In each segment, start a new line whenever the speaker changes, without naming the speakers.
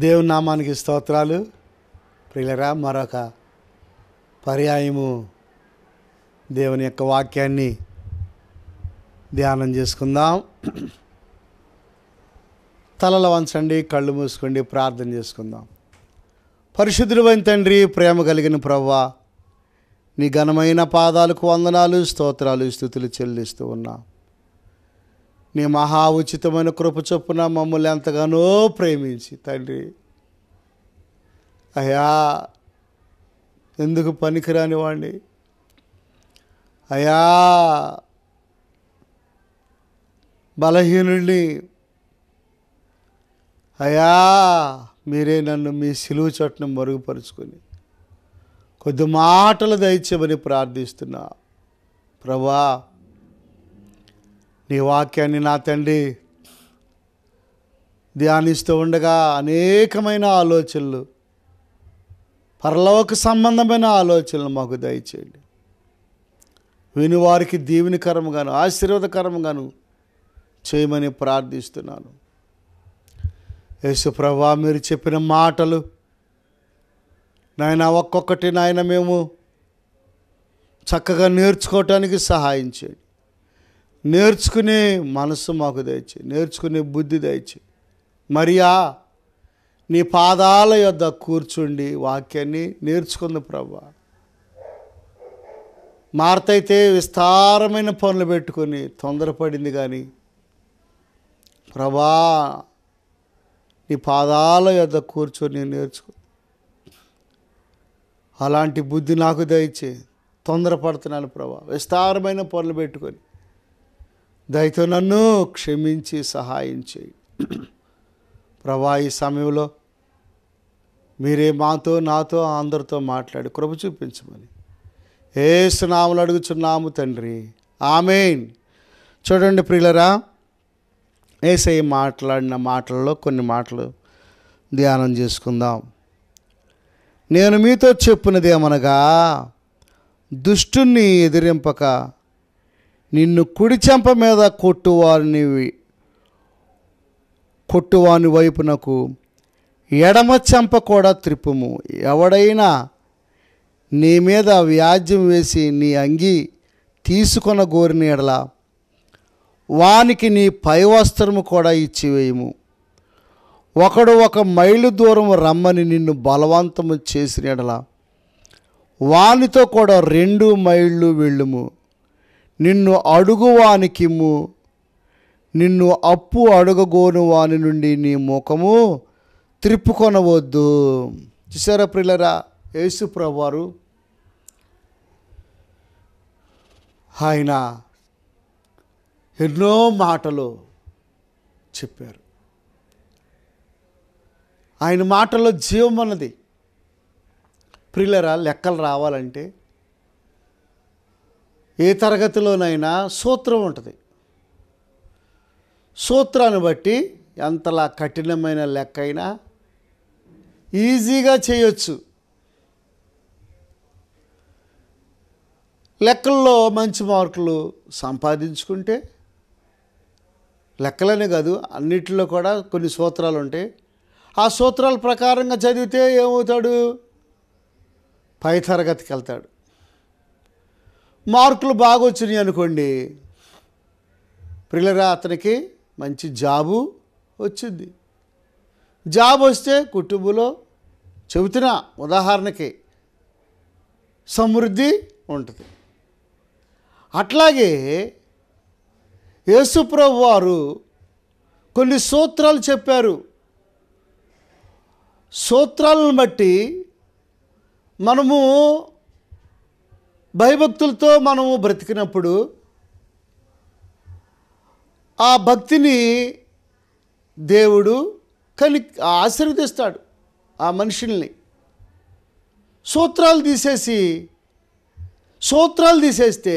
దేవుని నామానికి స్తోత్రాలు. ప్రియులరా, మరొక పర్యాయము దేవుని యొక్క వాక్యాన్ని ధ్యానం చేసుకుందాం. తలల వంచండి, కళ్ళు మూసుకోండి, ప్రార్థన చేసుకుందాం. పరిశుద్ధుడైన తండ్రి, ప్రేమ కలిగిన ప్రభువా, నీ ఘనమైన పాదాలకు వందనాలు, స్తోత్రాలు, స్తుతులు చెల్లిస్తూ ఉన్నా. నీ మహా ఉచితమైన కృప చొప్పున మమ్మల్ని ఎంతగానో ప్రేమించి తండ్రి, అయ్యా ఎందుకు పనికిరాని వాడిని, అయ్యా బలహీనుడిని, అయ్యా మీరే నన్ను మీ సిలువ చోటును మరుగుపరుచుకొని కొద్ది మాటలు దయచేయమని ప్రార్థిస్తున్నా. ప్రభువా, నీ వాక్యాన్ని నా తండ్రి ధ్యానిస్తూ ఉండగా అనేకమైన ఆలోచనలు, పరలోక సంబంధమైన ఆలోచనలు మాకు దయచేయండి. వినివారికి దీవెనకరంగాను ఆశీర్వాదకరంగాను చేయమని ప్రార్థిస్తున్నాను. యేసు ప్రభువా, మీరు చెప్పిన మాటలు నాయన ఒక్కొక్కటి నాయన మేము చక్కగా నేర్చుకోవటానికి సహాయం చేయండి. నేర్చుకునే మనసు మాకు దయచేయి, నేర్చుకునే బుద్ధి దయచేయి. మరియా నీ పాదాల యొద్ద కూర్చుండి వాక్యాన్ని నేర్చుకుంది ప్రభువా. మార్త అయితే విస్తారమైన పనులు పెట్టుకొని తొందరపడింది, కానీ ప్రభువా నీ పాదాల యొద్ద కూర్చొని నేర్చుకో. అలాంటి బుద్ధి నాకు దయచేయి. తొందరపడుతున్నాను ప్రభువా, విస్తారమైన పనులు పెట్టుకొని దయతో నన్ను క్షమించి సహాయం చేయి ప్రభువా. ఈ సమయంలో మీరే మాతో, నాతో, అందరితో మాట్లాడి కృప చూపించమని యేసు నామములో అడుగుచున్నాము తండ్రి, ఆమేన్. చూడండి ప్రియులరా, యేసయ్య మాట్లాడిన మాటల్లో కొన్ని మాటలు ధ్యానం చేసుకుందాం. నేను మీతో చెప్పినది ఏమనగా, దుష్టుణ్ణి ఎదిరింపక నిన్ను కుడి చెంప మీద కొట్టువాని వైపునకు ఎడమ చెంప కూడా త్రిప్పుము. ఎవడైనా నీ మీద వ్యాజ్యం వేసి నీ అంగి తీసుకొన గోరిన ఎడల వానికి నీ పై వస్త్రము కూడా ఇచ్చివేయము. ఒకడు 1 మైలు దూరం రమ్మని నిన్ను బలవంతము చేసిన ఎడల వానితో కూడా 2 మైళ్ళు వెళ్ళుము. నిన్ను అడుగువానికిమ్ము, నిన్ను అప్పు అడుగగోను వాని నుండి నీ ముఖము త్రిప్పుకొనవద్దు. చూసారా ప్రియులరా, యేసు ప్రభువారు ఆయన ఎన్నో మాటలు చెప్పారు. ఆయన మాటల్లో జీవం అన్నది. ప్రియులరా, లెక్కలు రావాలంటే ఏ తరగతిలోనైనా సూత్రం ఉంటుంది. సూత్రాన్ని బట్టి ఎంతలా కఠినమైన లెక్క అయినా ఈజీగా చేయొచ్చు. లెక్కల్లో మంచి మార్కులు సంపాదించుకుంటే, లెక్కలనే కాదు అన్నిటిలో కూడా కొన్ని సూత్రాలు ఉంటాయి. ఆ సూత్రాల ప్రకారంగా చదివితే ఏమవుతాడు? పై తరగతికి వెళ్తాడు. మార్కులు బాగా వచ్చినాయి అనుకోండి ప్రియులరా, అతనికి మంచి జాబు వచ్చింది. జాబ్ వస్తే కుటుంబంలో చెబుతున్నా ఉదాహరణకి సమృద్ధి ఉంటుంది. అట్లాగే యేసుప్రభు వారు కొన్ని సూత్రాలు చెప్పారు. సూత్రాలను బట్టి మనము భయభక్తులతో మనము బ్రతికినప్పుడు ఆ భక్తిని దేవుడు ఆశీర్వదిస్తాడు ఆ మనుషుల్ని. సూత్రాలు తీసేస్తే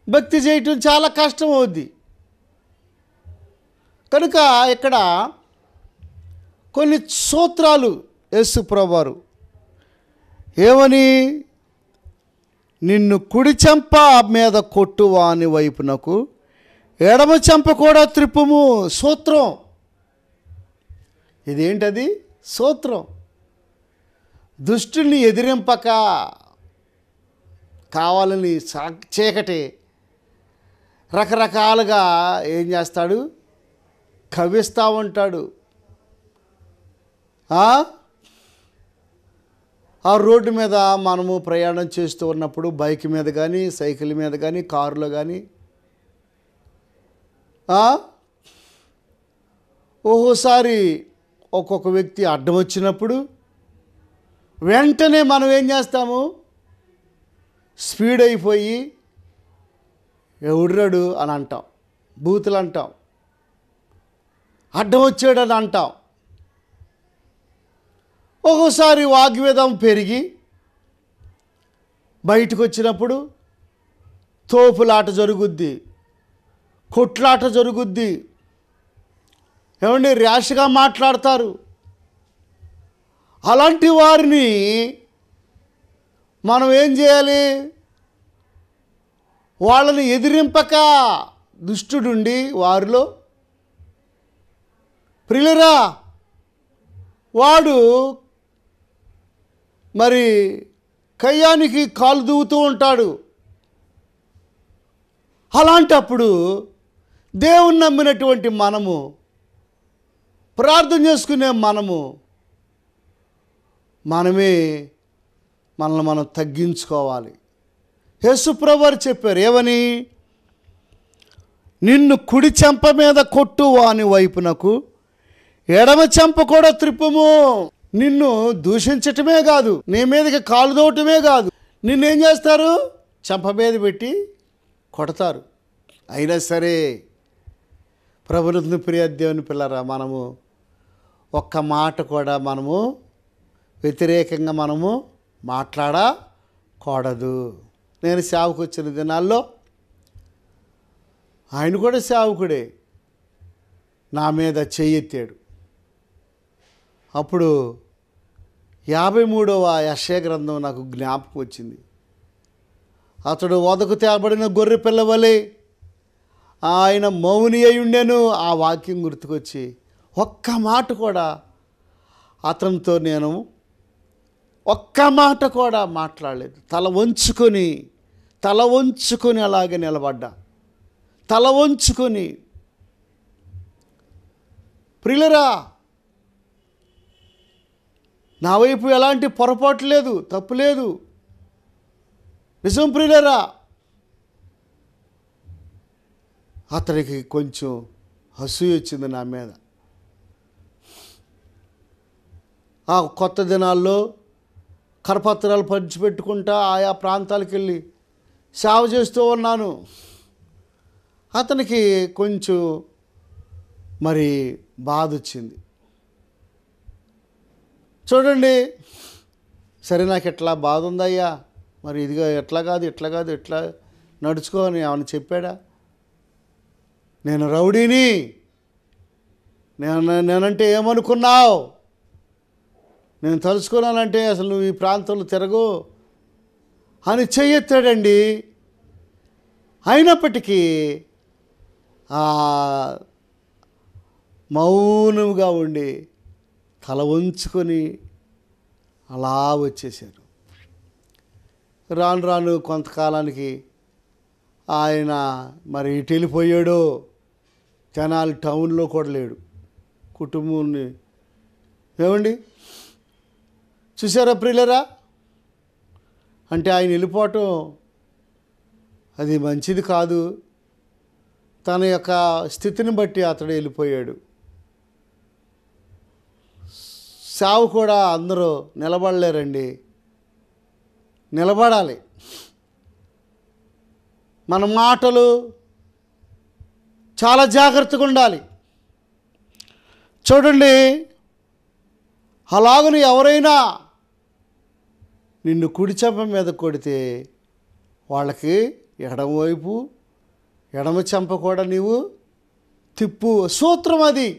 భక్తి చేయటం చాలా కష్టం అవుద్ది. కనుక ఇక్కడ కొన్ని సూత్రాలు యేసు ప్రభువారు ఏమని, నిన్ను కుడి చెంప మీద కొట్టువాని వైపునకు ఎడమ చెంప కూడా త్రిప్పుము. సూత్రం ఇదేంటది? సూత్రం. దుష్టుని ఎదిరింపక కావాలని చీకటి రకరకాలుగా ఏం చేస్తాడు? కవిస్తూ ఉంటాడు. ఆ రోడ్డు మీద మనము ప్రయాణం చేస్తూ ఉన్నప్పుడు బైక్ మీద కానీ, సైకిల్ మీద కానీ, కారులో కానీ ఒక్కోసారి ఒక్కొక్క వ్యక్తి అడ్డం వచ్చినప్పుడు వెంటనే మనం ఏం చేస్తాము? స్పీడ్ అయిపోయి ఎవడ్రాడు అని అంటాం, బూతులు అంటాం, అడ్డం వచ్చాడని అంటాం. ఒక్కోసారి వాగ్వేదం పెరిగి బయటకు వచ్చినప్పుడు తోపులాట జరుగుద్ది, కొట్లాట జరుగుద్ది. ఏమండి, ర్యాష్గా మాట్లాడతారు. అలాంటి వారిని మనం ఏం చేయాలి? వాళ్ళని ఎదిరింపక దుష్టుడుండి వారిలో ప్రియులరా వాడు మరి కయ్యానికి కాలు దూవుతూ ఉంటాడు. అలాంటప్పుడు దేవుని నమ్మినటువంటి మనము, ప్రార్థన చేసుకునే మనమే మనల్ని మనం తగ్గించుకోవాలి. యేసుప్రభువు వారు చెప్పారు ఏమని? నిన్ను కుడి చెంప మీద కొట్టు వాని వైపునకు ఎడమ చెంప కూడా త్రిప్పుము. నిన్ను దూషించటమే కాదు, నీ మీదకి కాలు దోవటమే కాదు, నిన్నేం చేస్తారు? చెంప మీద పెట్టి కొడతారు. అయినా సరే ప్రభునందు ప్రియ దేవుని పిల్లరా, మనము ఒక్క మాట కూడా మనము వ్యతిరేకంగా మనము మాట్లాడకూడదు. నేను సేవకు వచ్చిన దినాల్లో ఆయన కూడా సేవకుడే నా మీద చెయ్యెత్తాడు. అప్పుడు 53వ యెషయా గ్రంథం నాకు జ్ఞాపకం వచ్చింది. అతడు వదకు తేబడిన గొర్రె పిల్ల వలె ఆయన మౌని అయి ఉండెను. ఆ వాక్యం గుర్తుకొచ్చి ఒక్క మాట కూడా అతనితో నేను ఒక్క మాట కూడా మాట్లాడలేదు. తల వంచుకొని అలాగే నిలబడ్డా. తల వంచుకొని. ప్రియులరా, నా వైపు ఎలాంటి పొరపాటు లేదు, తప్పు లేదు. నిజం ప్రియులరా. అతనికి కొంచెం అసూయ వచ్చింది నా మీద. ఆ కొత్త దినాల్లో కరపత్రాలు పంచిపెట్టుకుంటా ఆయా ప్రాంతాలకు వెళ్ళి సేవ చేస్తూ ఉన్నాను. అతనికి కొంచెం మరి బాధ వచ్చింది. చూడండి, సరే నాకు ఎట్లా బాధ ఉందయ్యా, మరి ఇదిగా ఎట్లా కాదు ఎట్లా నడుచుకో అని ఏమైనా చెప్పాడా? నేను రౌడీని, నేనంటే ఏమనుకున్నావు? నేను తలుచుకున్నానంటే అసలు నువ్వు ఈ ప్రాంతంలో తిరగు అని చెయ్యెత్తాడండి. అయినప్పటికీ మౌనంగా ఉండి తల వంచుకొని అలా వచ్చేసారు. రాను రాను కొంతకాలానికి ఆయన మరి ఇటు వెళ్ళిపోయాడు. తెనాలి టౌన్లో కూడా లేడు. కుటుంబాన్ని ఏమండి చూసారా ప్రియులరా? అంటే ఆయన వెళ్ళిపోవటం అది మంచిది కాదు. తన యొక్క స్థితిని బట్టి అతడు వెళ్ళిపోయాడు. సావు కూడా అందరూ నిలబడలేరండి. నిలబడాలి. మన మాటలు చాలా జాగ్రత్తగా ఉండాలి. చూడండి, అలాగని ఎవరైనా నిన్ను కుడి చెంప మీద కొడితే వాళ్ళకి ఎడమ చెంప కూడా నీవు తిప్పు. సూత్రం అది.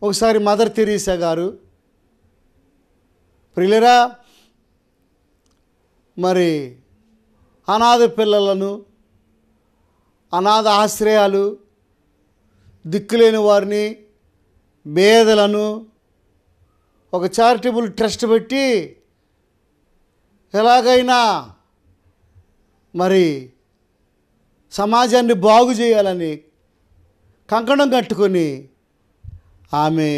ఒకసారి మదర్ తెరీసా గారు ప్రియులరా మరి అనాథ పిల్లలను, అనాథ ఆశ్రయాలు, దిక్కులేని వారిని, పేదలను ఒక చారిటబుల్ ట్రస్ట్ పెట్టి ఎలాగైనా మరి సమాజాన్ని బాగు చేయాలని కంకణం కట్టుకొని ఆమె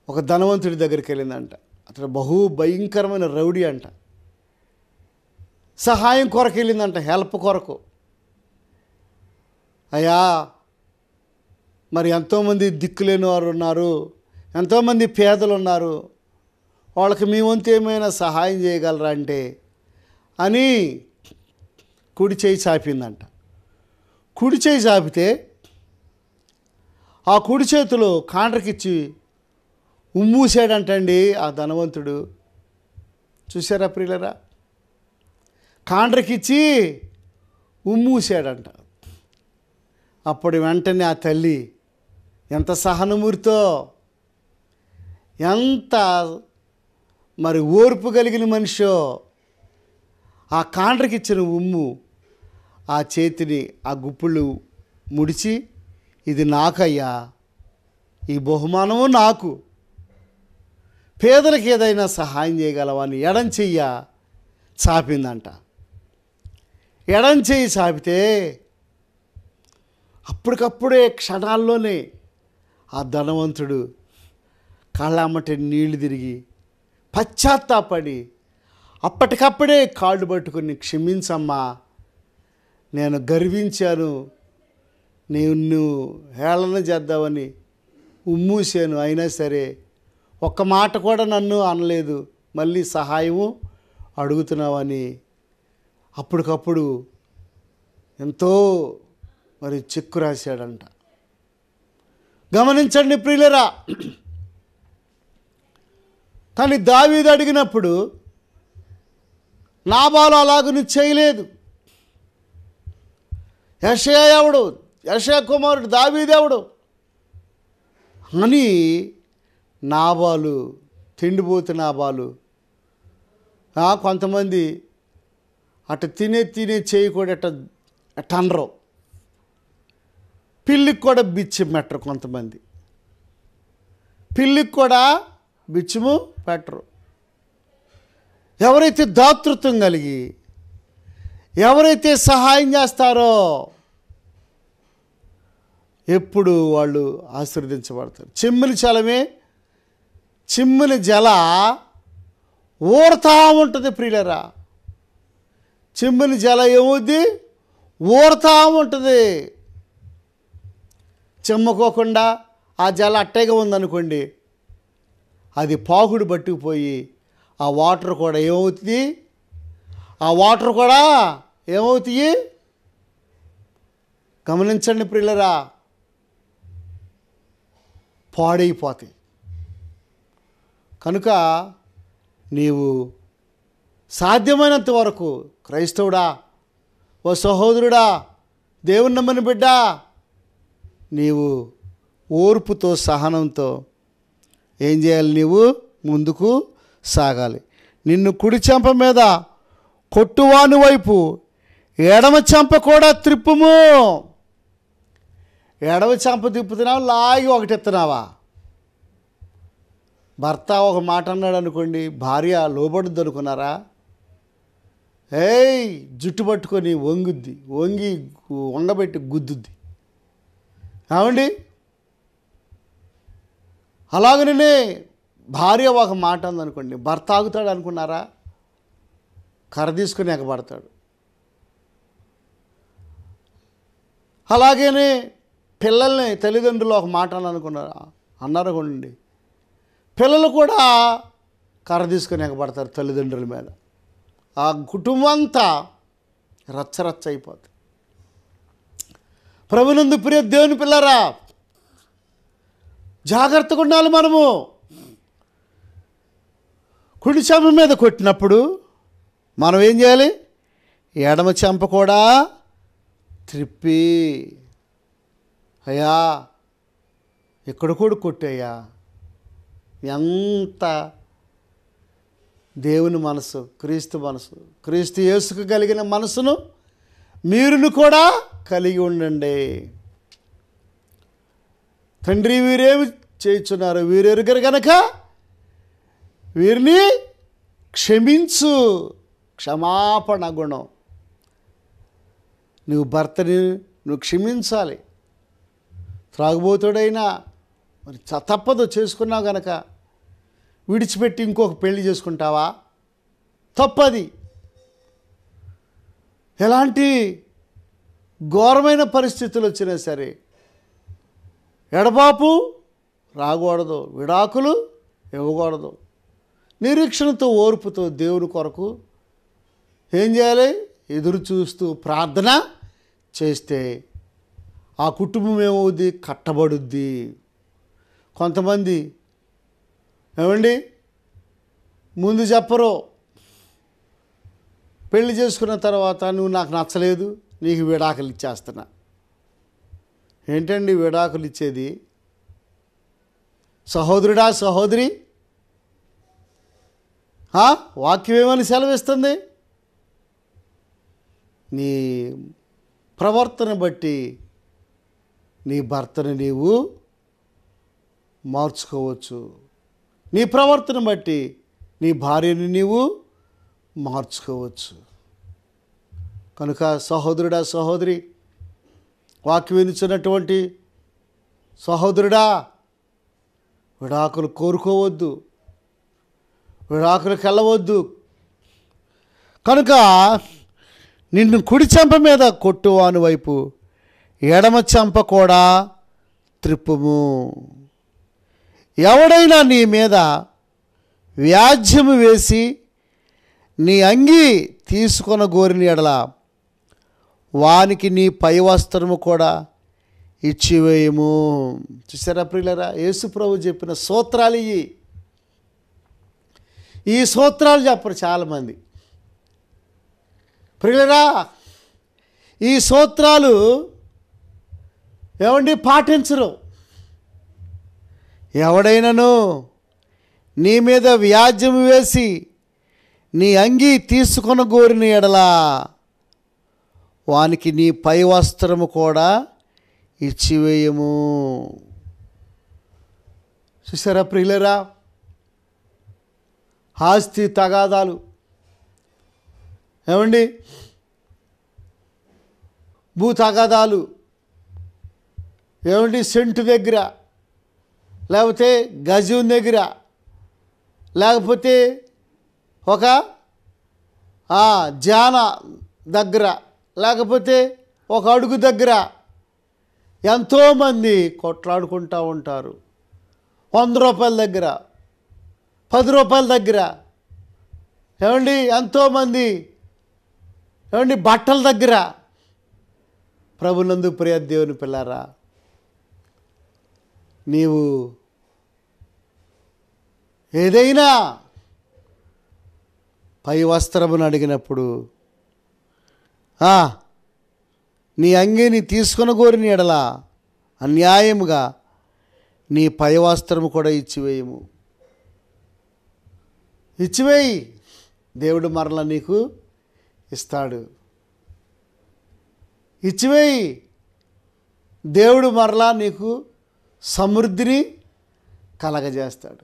ఒక ధనవంతుడి దగ్గరికి వెళ్ళిందంట. అతను బహు భయంకరమైన రౌడీ అంట. సహాయం కొరకు వెళ్ళిందంట, హెల్ప్ కొరకు. అయ్యా, మరి ఎంతోమంది దిక్కులేని వారు ఉన్నారు, ఎంతోమంది పేదలు ఉన్నారు, వాళ్ళకి మీ వంతు ఏమైనా సహాయం చేయగలరా అంటే అని కుడి చేయి చాపిందంట. కుడి చేయి చాపితే ఆ కుడి చేతిలో కాండ్రకిచ్చి ఉమ్మూసాడంటండి ఆ ధనవంతుడు. చూసారా ప్రియులరా? కాండ్రకిచ్చి ఉమ్మూసాడంట. అప్పుడు వెంటనే ఆ తల్లి ఎంత సహనమూరితో, ఎంత మరి ఓర్పు కలిగిన మనిషో, ఆ కాండ్రకిచ్చిన ఉమ్ము ఆ చేతిని ఆ గుప్పుళ్ళు ముడిచి, ఇది నాకయ్యా, ఈ బహుమానము నాకు, పేదలకు ఏదైనా సహాయం చేయగలవా అని ఎడం చెయ్య చాపిందంట. ఎడం చెయ్యి చాపితే అప్పటికప్పుడే క్షణాల్లోనే ఆ ధనవంతుడు కళ్ళమ్మటి నీళ్లు తిరిగి పశ్చాత్తాపడి అప్పటికప్పుడే కాళ్ళు పట్టుకుని, క్షమించమ్మా, నేను గర్వించాను, నిన్ను హేళన చేద్దామని ఉమ్మూసాను, అయినా సరే ఒక్క మాట కూడా నన్ను అనలేదు, మళ్ళీ సహాయము అడుగుతున్నావని అప్పటికప్పుడు ఎంతో మరి చెక్కు రాశాడంట. గమనించండి ప్రియులరా. కానీ దావీదు అడిగినప్పుడు నాబాలు అలాగని చేయలేదు. యెషయా ఎవడు, యెషయా కుమారుడు దావీదెవడు అని నాబాలు, తిండిపోతు నాబాలు. కొంతమంది అటు తినే చేయి కూడా అట్ట అనరు, పిల్లికి కూడా బిచ్చం పెట్టరు. కొంతమంది పిల్లికి కూడా బిచ్చము పెట్టరు. ఎవరైతే దాతృత్వం కలిగి, ఎవరైతే సహాయం చేస్తారో ఎప్పుడు వాళ్ళు ఆశీర్వదించబడతారు. చిమ్మిని జల ఊరుతా ఉంటుంది ప్రియులరా. చిమ్మిని జల ఏమవుద్ది? ఊరుతా ఉంటుంది. చిమ్మకోకుండా ఆ జల అట్టేగా ఉందనుకోండి, అది పాకుడు పట్టుకుపోయి ఆ వాటర్ కూడా ఏమవుతుంది? గమనించండి ప్రియులరా, పాడైపోతాయి. కనుక నీవు సాధ్యమైనంత వరకు క్రైస్తవుడా, ఓ సహోదరుడా, దేవుని నమ్మని బిడ్డ, నీవు ఓర్పుతో సహనంతో ఏం చేయాలి? నీవు ముందుకు సాగాలి. నిన్ను కుడి చెంప మీద కొట్టువాని వైపు ఎడమ చెంప కూడా త్రిప్పుము. ఎడమ చెంప తిప్పుతున్నావా, లాగి ఒకటి ఎత్తున్నావా? భర్త ఒక మాట అన్నాడు అనుకోండి, భార్య లోబడుద్ది అనుకున్నారా? జుట్టు పట్టుకొని వంగబెట్టి గుద్దుద్ది. ఏమండి? అలాగనే భార్య ఒక మాట ఉందనుకోండి, భర్త ఆగుతాడు అనుకున్నారా? కర్ర తీసుకుని ఎగబడతాడు. అలాగనే పిల్లల్ని తల్లిదండ్రులు ఒక మాట అన్నారనుకోండి, పిల్లలు కూడా కర్ర తీసుకొని ఎగబడతారు తల్లిదండ్రుల మీద. ఆ కుటుంబం అంతా రచ్చరచ్చ అయిపోతుంది. ప్రభునందు ప్రియ దేవుని పిల్లరా, జాగ్రత్తగా ఉండాలి. మనము కుడి చెంప మీద కొట్టినప్పుడు మనం ఏం చేయాలి? ఎడమ చెంప కూడా త్రిప్పి, అయ్యా ఇక్కడ కూడా కొట్టయ్యా. ఎంత దేవుని మనసు, క్రీస్తు మనసు, క్రీస్తు యేసుకు కలిగిన మనసును మీరును కూడా కలిగి ఉండండి. తండ్రి వీరేమి చేయుచున్నారు వీరెరుగరు గనక వీరిని క్షమించు. క్షమాపణ గుణం. నువ్వు భర్తని నువ్వు క్షమించాలి. త్రాగుబోతుడైనా మరి తప్పదు, చేసుకున్నావు గనక విడిచిపెట్టి ఇంకొక పెళ్లి చేసుకుంటావా? తప్పది. ఎలాంటి ఘోరమైన పరిస్థితులు వచ్చినా సరే ఎడబాపు రాకూడదు, విడాకులు ఇవ్వకూడదు. నిరీక్షణతో ఓర్పుతో దేవుని కొరకు ఏం చేయాలి? ఎదురు చూస్తూ ప్రార్థన చేస్తే ఆ కుటుంబం ఏమవుద్ది? కట్టబడుద్ది. కొంతమంది ఏమండి ముందు చెప్పరు, పెళ్లి చేసుకున్న తర్వాత నువ్వు నాకు నచ్చలేదు, నీకు విడాకులు ఇచ్చేస్తున్నా. ఏంటండి విడాకులు ఇచ్చేది? సహోదరుడా సహోదరి, వాక్యం ఏమని సెలవిస్తుంది? నీ ప్రవర్తన బట్టి నీ భర్తను నీవు మార్చుకోవచ్చు. నీ ప్రవర్తన బట్టి నీ భార్యని నీవు మార్చుకోవచ్చు. కనుక సహోదరుడా సహోదరి, వాక్యం వినుచున్నటువంటి సహోదరుడా, విడాకులు కోరుకోవద్దు, విడాకులకు వెళ్ళవద్దు. కనుక నిన్ను కుడి చెంప మీద కొట్టువాని వైపు ఎడమ చెంప కూడా త్రిప్పుము. ఎవడైనా నీ మీద వ్యాజ్యము వేసి నీ అంగి తీసుకొన గోరిన ఎడల వానికి నీ పై వస్త్రము కూడా ఇచ్చివేయము. చూసారా ప్రియులారా, యేసు ప్రభు చెప్పిన సూత్రాలు ఇవి. ఈ సూత్రాలు చెప్పరు చాలామంది. ప్రియులారా, ఈ సూత్రాలు ఏమండి పాటించరు. ఎవడైనాను నీ మీద వ్యాజ్యం వేసి నీ అంగి తీసుకొన గోరిన ఎడల వానికి నీ పై వస్త్రము కూడా ఇచ్చివేయము. చూసారా ప్రియులరా, ఆస్తి తగాదాలు ఏమండి, భూ తగాదాలు ఏమండి, సెంటు దగ్గర లేకపోతే గజం దగ్గర లేకపోతే ఒక జాన దగ్గర లేకపోతే ఒక అడుగు దగ్గర ఎంతోమంది కొట్లాడుకుంటూ ఉంటారు. 100 రూపాయల దగ్గర, 10 రూపాయల దగ్గర ఏమండి, ఎంతోమంది ఏమండి బట్టల దగ్గర. ప్రభునందు ప్రియ దేవుని పిల్లారా, నీవు ఏదైనా పై వస్త్రమును అడిగినప్పుడు నీ అంగీని తీసుకొని కోరిన ఎడల అన్యాయముగా నీ పై వస్త్రము కూడా ఇచ్చివేయము. ఇచ్చివేయి, దేవుడు మరలా నీకు ఇస్తాడు. ఇచ్చివేయి, దేవుడు మరలా నీకు సమృద్ధిని కలగజేస్తాడు.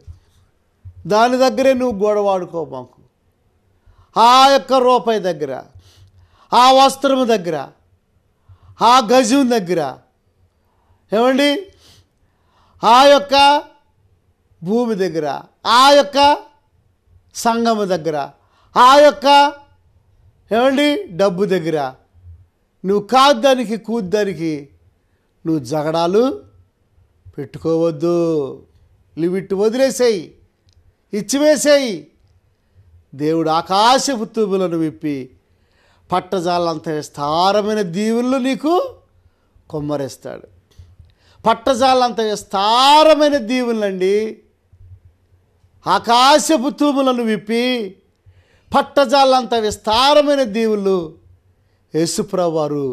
దాని దగ్గరే నువ్వు గొడవాడుకో మాకు. ఆ యొక్క రూపాయి దగ్గర, ఆ వస్త్రము దగ్గర, ఆ గజం దగ్గర ఏమండి, ఆ యొక్క భూమి దగ్గర, ఆ యొక్క సంఘము దగ్గర, ఆ యొక్క ఏమండి డబ్బు దగ్గర నువ్వు కాద్దానికి కూద్దానికి నువ్వు జగడాలు పెట్టుకోవద్దు. లిమిట్ వదిలేసేయి, ఇచ్చివేసేయి. దేవుడు ఆకాశపు తూములను విప్పి పట్టజాలంత విస్తారమైన దీవులను నీకు కొమ్మరిస్తాడు. పట్టజాలంత విస్తారమైన దీవులండి, ఆకాశపు తూములను విప్పి పట్టజాలంత విస్తారమైన దీవులు యేసుప్రభువు వారు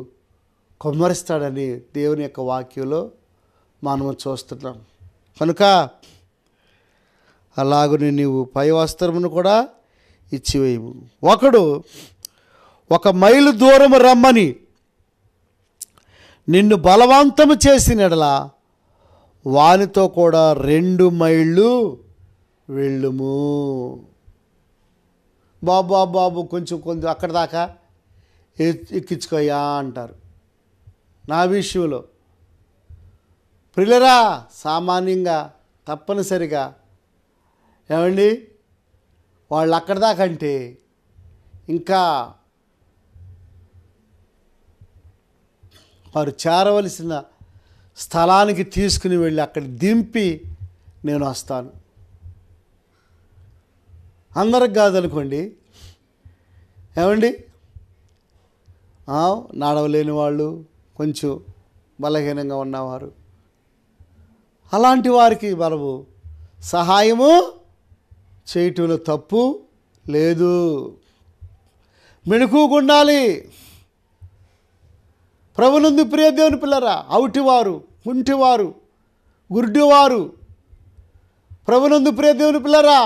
కొమ్మరిస్తాడని దేవుని యొక్క వాక్యంలో మనము చూస్తున్నాం. కనుక అలాగని నీవు పై వస్త్రమును కూడా ఇచ్చివేయము. ఒకడు 1 మైలు దూరము రమ్మని నిన్ను బలవంతము చేసిన ఎడల వానితో కూడా 2 మైళ్ళు వెళ్ళుము. బాబు కొంచెం అక్కడ దాకా ఎక్కించుకోయా అంటారు. నా విషయంలో ప్రియులరా, సామాన్యంగా తప్పనిసరిగా ఏమండి వాళ్ళు అక్కడ దాకా అంటే ఇంకా వారు చేరవలసిన స్థలానికి తీసుకుని వెళ్ళి అక్కడ దింపి నేను వస్తాను. అందరికి కాదనుకోండి, ఏమండి నడవలేని వాళ్ళు, కొంచెం బలహీనంగా ఉన్నవారు, అలాంటి వారికి మనము సహాయము చేయటంలో తప్పు లేదు. మెణుకుగుండాలి. ప్రభునందు ప్రియ దేవుని పిల్లరా, అవుటివారు, కుంటివారు, గుడ్డివారు, ప్రభునందు ప్రియ దేవుని పిల్లరా,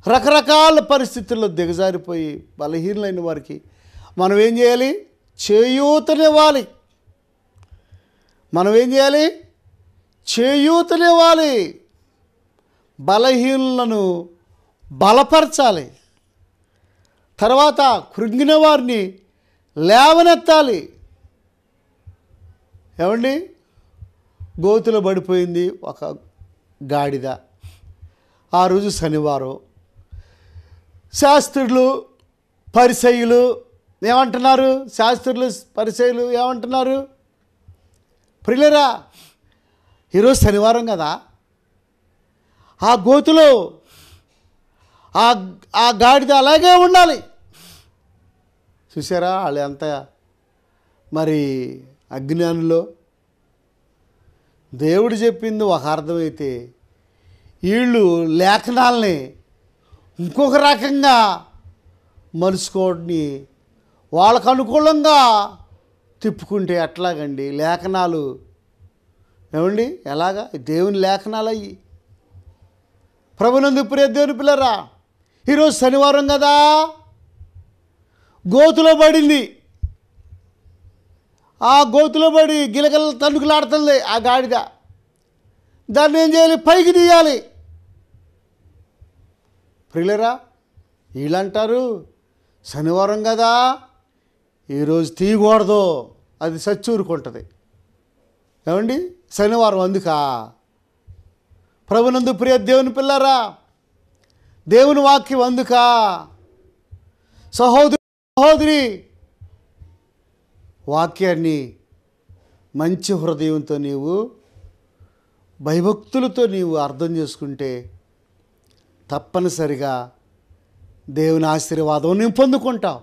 రకరకాల పరిస్థితుల్లో దిగజారిపోయి బలహీనలైన వారికి మనం ఏం చేయాలి? చేయూతనివ్వాలి. మనం ఏం చేయాలి? చేయూతనివ్వాలి. బలహీనులను బలపరచాలి. తర్వాత కృంగిన వారిని లేవనెత్తాలి. ఏమండి, గోతులో పడిపోయింది ఒక గాడిద. ఆ రోజు శనివారం. శాస్త్రులు పరిసయ్యులు ఏమంటున్నారు? శాస్త్రులు పరిసయ్యులు ఏమంటున్నారు? ప్రియులరా, ఈరోజు శనివారం కదా, ఆ గోతులో ఆ గాడిద అలాగే ఉండాలి. చూసారా వాళ్ళు ఎంత మరి అజ్ఞానులో. దేవుడు చెప్పింది ఒక అర్థమైతే వీళ్ళు లేఖనాల్ని ఇంకొక రకంగా మలుచుకోవడాన్ని వాళ్ళకు అనుకూలంగా తిప్పుకుంటే ఎట్లాగండి? లేఖనాలు ఏమండి ఎలాగా? దేవుని లేఖనాలు అయ్యి. ప్రభునందు ప్రియ దేవుని పిల్లరా, ఈరోజు శనివారం కదా, గోతులో పడింది. ఆ గోతులో పడి గిలగల తణుకులాడుతుంది ఆ గాడిద. దాన్ని ఏం చేయాలి? పైకి తీయాలి. ప్రియులరా, వీళ్ళంటారు శనివారం కదా, ఈరోజు తీయకూడదు, అది సచ్చూరుకుంటుంది. ఏమండి, శనివారం అందుకా? ప్రభునందు ప్రియ దేవుని పిల్లరా, దేవుని వాక్యం అందుకా? సహోదరి వాక్యాన్ని మంచి హృదయంతో నీవు భయభక్తులతో నీవు అర్థం చేసుకుంటే తప్పనిసరిగా దేవుని ఆశీర్వాదం నేను పొందుకుంటావు.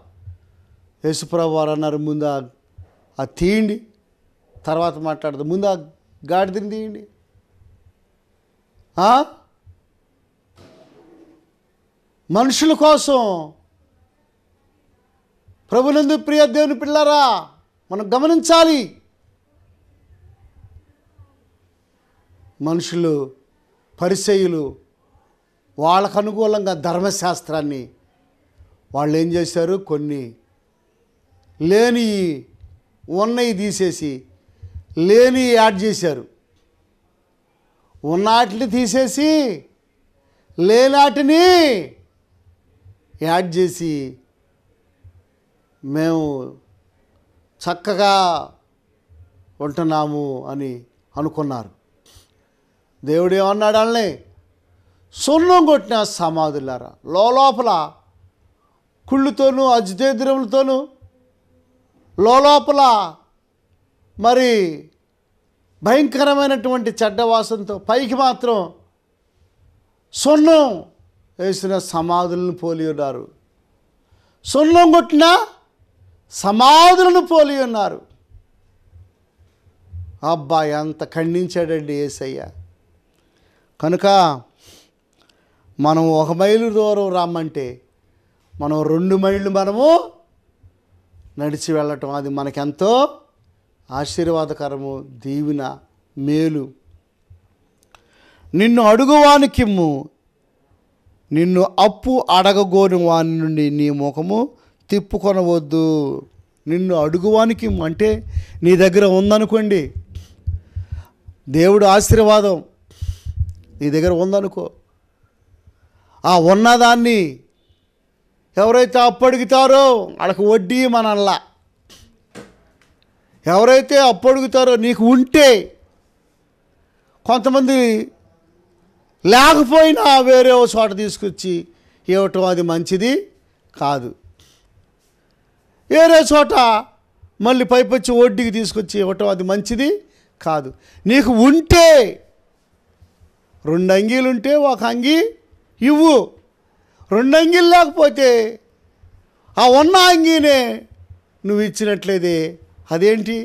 యేసుప్రభు వారు అన్నారు, ముందు ఆ తీయండి, తర్వాత మాట్లాడదు, ముందు ఆ గాడిదని తీయండి. మనుషుల కోసం ప్రభునందు ప్రియ దేవుని పిల్లరా మనం గమనించాలి. మనుషులు పరిసయ్యులు వాళ్ళకు అనుకూలంగా ధర్మశాస్త్రాన్ని వాళ్ళు ఏం చేశారు? కొన్ని లేని ఉన్నవి తీసేసి లేని యాడ్ చేశారు. ఉన్నాటిని తీసేసి లేనాటిని యాడ్ చేసి మేము చక్కగా ఉంటున్నాము అని అనుకున్నారు. దేవుడు ఏమన్నాడు? వాళ్ళని సున్నం కొట్టిన సమాధులారా, లోపల కుళ్ళుతోనూ అజితేద్రములతోనూ లోపల మరి భయంకరమైనటువంటి చెడ్డవాసంతో పైకి మాత్రం సున్నం వేసిన సమాధులను పోలి ఉన్నారు. సున్నం కొట్టిన సమాధులను పోలి ఉన్నారు. అబ్బా, ఎంత ఖండించాడండి యేసయ్య. కనుక మనం 1 మైలు దూరం రమ్మంటే మనం 2 మైళ్ళు మనము నడిచి వెళ్ళటం, అది మనకెంతో ఆశీర్వాదకరము, దీవెన, మేలు. నిన్ను అడుగువానికిమ్ము, నిన్ను అప్పు అడగగోని వాని నుండి నీ ముఖము తిప్పుకొనవద్దు. నిన్ను అడుగువానికి అంటే నీ దగ్గర ఉందనుకోండి, దేవుడు ఆశీర్వాదం నీ దగ్గర ఉందనుకో, ఆ ఉన్నదాన్ని ఎవరైతే అప్పు అడుగుతారో వాళ్ళకి వడ్డీ మనల్లా. ఎవరైతే అప్పు అడుగుతారో నీకు ఉంటే, కొంతమంది లేకపోయినా వేరే చోట తీసుకొచ్చి ఇవ్వటం అది మంచిది కాదు. వేరే చోట మళ్ళీ పైపొచ్చి వడ్డీకి తీసుకొచ్చి ఇవ్వటం అది మంచిది కాదు. నీకు ఉంటే 2 అంగీలు ఉంటే 1 అంగీ ఇవ్వు. 2 అంగీలు లేకపోతే ఆ ఉన్న అంగీనే నువ్వు ఇచ్చినట్లేదే, అదేంటి?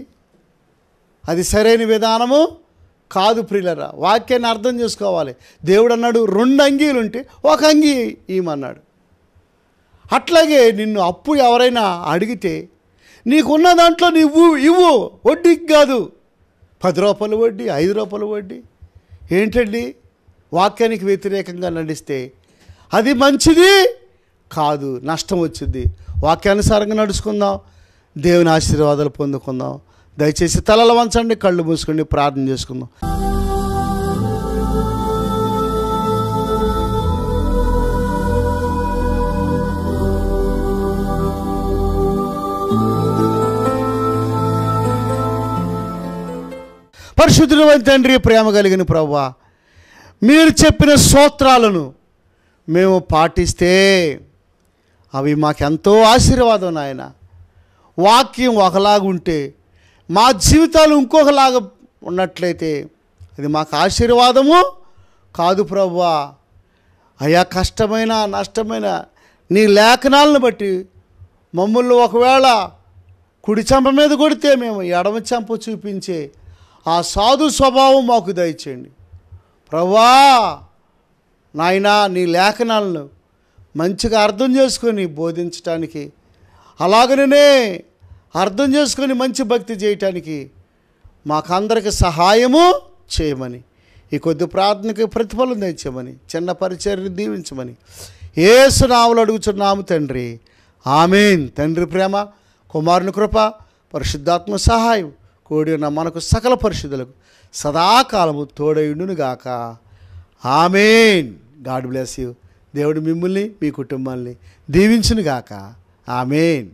అది సరైన విధానము కాదు ప్రియులరా. వాక్యాన్ని అర్థం చేసుకోవాలి. దేవుడు అన్నాడు 2 అంగీలు ఉంటే 1 అంగీ ఇవ్వమన్నాడు. అట్లాగే నిన్ను అప్పు ఎవరైనా అడిగితే నీకున్న దాంట్లో నువ్వు ఇవ్వు, వడ్డీకి కాదు. 10 రూపాయలు వడ్డీ, 5 రూపాయలు వడ్డీ ఏంటండి? వాక్యానికి వ్యతిరేకంగా నడిస్తే అది మంచిది కాదు, నష్టం వచ్చింది. వాక్యానుసారంగా నడుచుకుందాం, దేవుని ఆశీర్వాదాలు పొందుకుందాం. దయచేసి తలలు వంచండి, కళ్ళు మూసుకోండి, ప్రార్థన చేసుకుందాం. పరిశుద్ధుడైన తండ్రి, ప్రేమ కలిగిన ప్రభువా, మీరు చెప్పిన స్తోత్రాలను మేము పాటిస్తే అవి మాకెంతో ఆశీర్వాదం నాయన. వాక్యం ఒకలాగుంటే మా జీవితాలు ఇంకొకలాగా ఉన్నట్లయితే అది మాకు ఆశీర్వాదము కాదు ప్రభువా. అయా, కష్టమైన నష్టమైన నీ లేఖనాలను బట్టి మమ్మల్ని ఒకవేళ కుడి చెంప మీద కొడితే మేము ఎడమ చెంప చూపించే ఆ సాధు స్వభావం మాకు దయచేయండి ప్రభువా. నాయనా, నీ లేఖనాలను మంచిగా అర్థం చేసుకొని బోధించటానికి, అలాగనే అర్థం చేసుకొని మంచి భక్తి చేయటానికి మాకందరికి సహాయము చేయమని, ఈ కొద్ది ప్రార్థనకి ప్రతిఫలం తెచ్చమని, చిన్న పరిచర్ని దీవించమని యేసు నామములో అడుగుచున్నాము తండ్రి, ఆమేన్. తండ్రి ప్రేమ, కుమారుని కృప, పరిశుద్ధాత్మ సహాయం కూడి ఉన్న మనకు సకల పరిశుద్ధులకు సదాకాలము తోడయుండునుగాక. ఆమేన్. God bless you. దేవుడు మిమ్మల్ని, మీ కుటుంబాన్ని దీవించునుగాక. ఆమేన్.